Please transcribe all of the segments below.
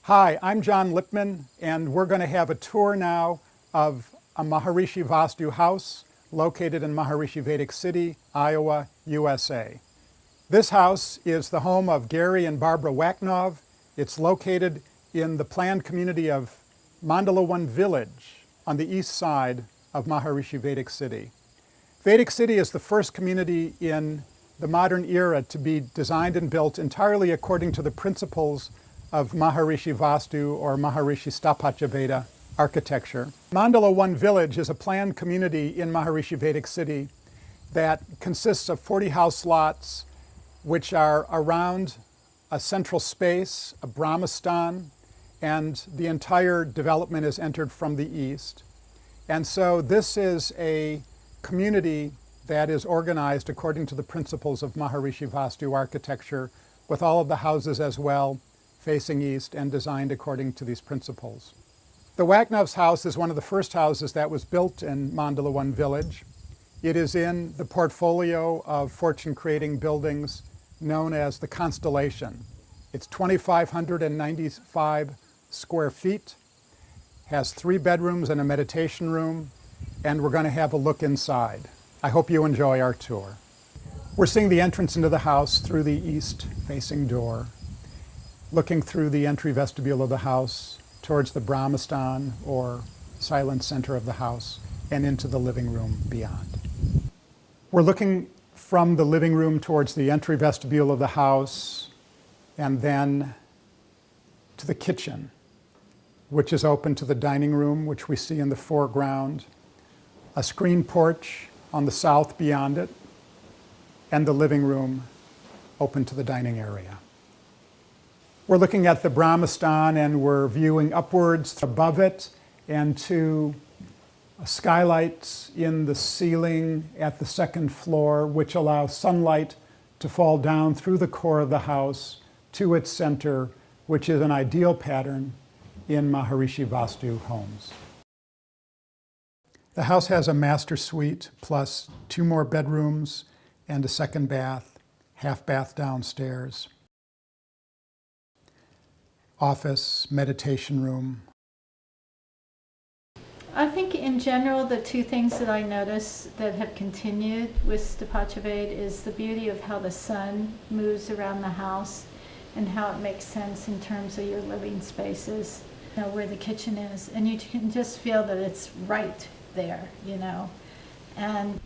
Hi, I'm John Lipman, and we're going to have a tour now of a Maharishi Vastu house located in Maharishi Vedic City, Iowa, USA. This house is the home of Gary and Barbara Wacknov. It's located in the planned community of Mandala One village on the east side of Maharishi Vedic City. Vedic City is the first community in the modern era to be designed and built entirely according to the principles of Maharishi Vastu or Maharishi Veda architecture. Mandala One village is a planned community in Maharishi Vedic City that consists of 40 house lots which are around a central space, a Brahmastan, and the entire development is entered from the east. And so this is a community that is organized according to the principles of Maharishi Vastu architecture, with all of the houses as well facing east and designed according to these principles. The Wacknov's house is one of the first houses that was built in Mandala One village. It is in the portfolio of fortune-creating buildings known as the Constellation. It's 2,595 square feet, has 3 bedrooms and a meditation room, and we're going to have a look inside. I hope you enjoy our tour. We're seeing the entrance into the house through the east-facing door, looking through the entry vestibule of the house towards the Brahmastan or silent center of the house and into the living room beyond. We're looking from the living room towards the entry vestibule of the house and then to the kitchen, which is open to the dining room, which we see in the foreground, a screen porch on the south beyond it, and the living room open to the dining area. We're looking at the Brahmastan and we're viewing upwards above it and to skylights in the ceiling at the second floor, which allow sunlight to fall down through the core of the house to its center, which is an ideal pattern in Maharishi Vastu homes. The house has a master suite plus 2 more bedrooms and a second bath, half bath downstairs, office, meditation room. I think in general the 2 things that I notice that have continued with Sthapatya is the beauty of how the sun moves around the house and how it makes sense in terms of your living spaces, you know, where the kitchen is, and you can just feel that it's right there, you know, and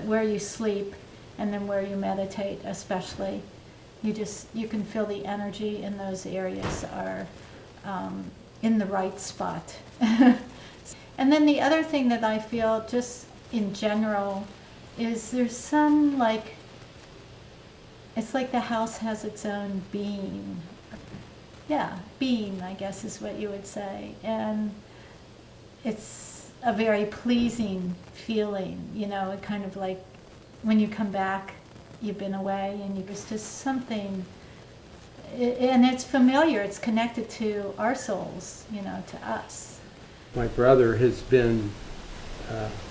where you sleep and then where you meditate especially. You can feel the energy in those areas are in the right spot. And then the other thing that I feel just in general is there's some it's like the house has its own being. Yeah, being, I guess is what you would say. And it's a very pleasing feeling, you know, it kind of like when you come back, you've been away and it's just something, and it's familiar, it's connected to our souls, you know, to us. My brother has been,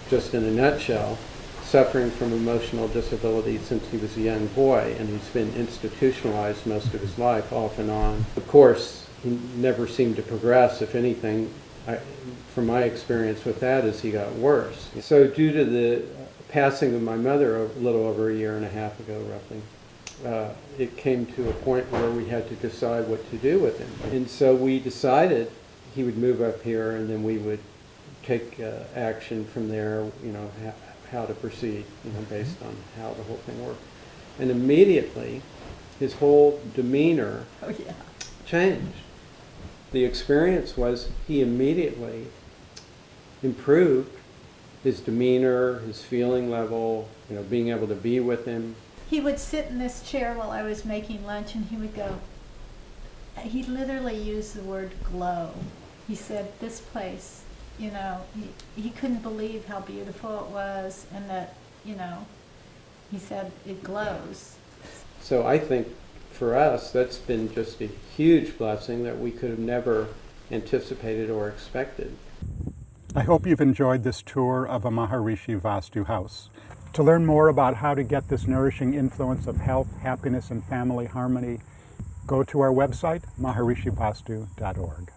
just in a nutshell, suffering from emotional disability since he was a young boy, and he's been institutionalized most of his life, off and on. Of course, he never seemed to progress. If anything, from my experience with that, is he got worse. So due to the passing of my mother a little over a year and a half ago, roughly, it came to a point where we had to decide what to do with him. And so we decided he would move up here and then we would take action from there, you know, how to proceed, you know, based on how the whole thing worked. And immediately, his whole demeanor changed. The experience was he immediately improved his demeanor, his feeling level, you know, being able to be with him. He would sit in this chair while I was making lunch and he would go, he literally used the word glow. He said, this place, you know, he couldn't believe how beautiful it was and that, you know, he said it glows. So I think for us, that's been just a huge blessing that we could have never anticipated or expected. I hope you've enjoyed this tour of a Maharishi Vastu house. To learn more about how to get this nourishing influence of health, happiness, and family harmony go to our website, maharishi vastu.org.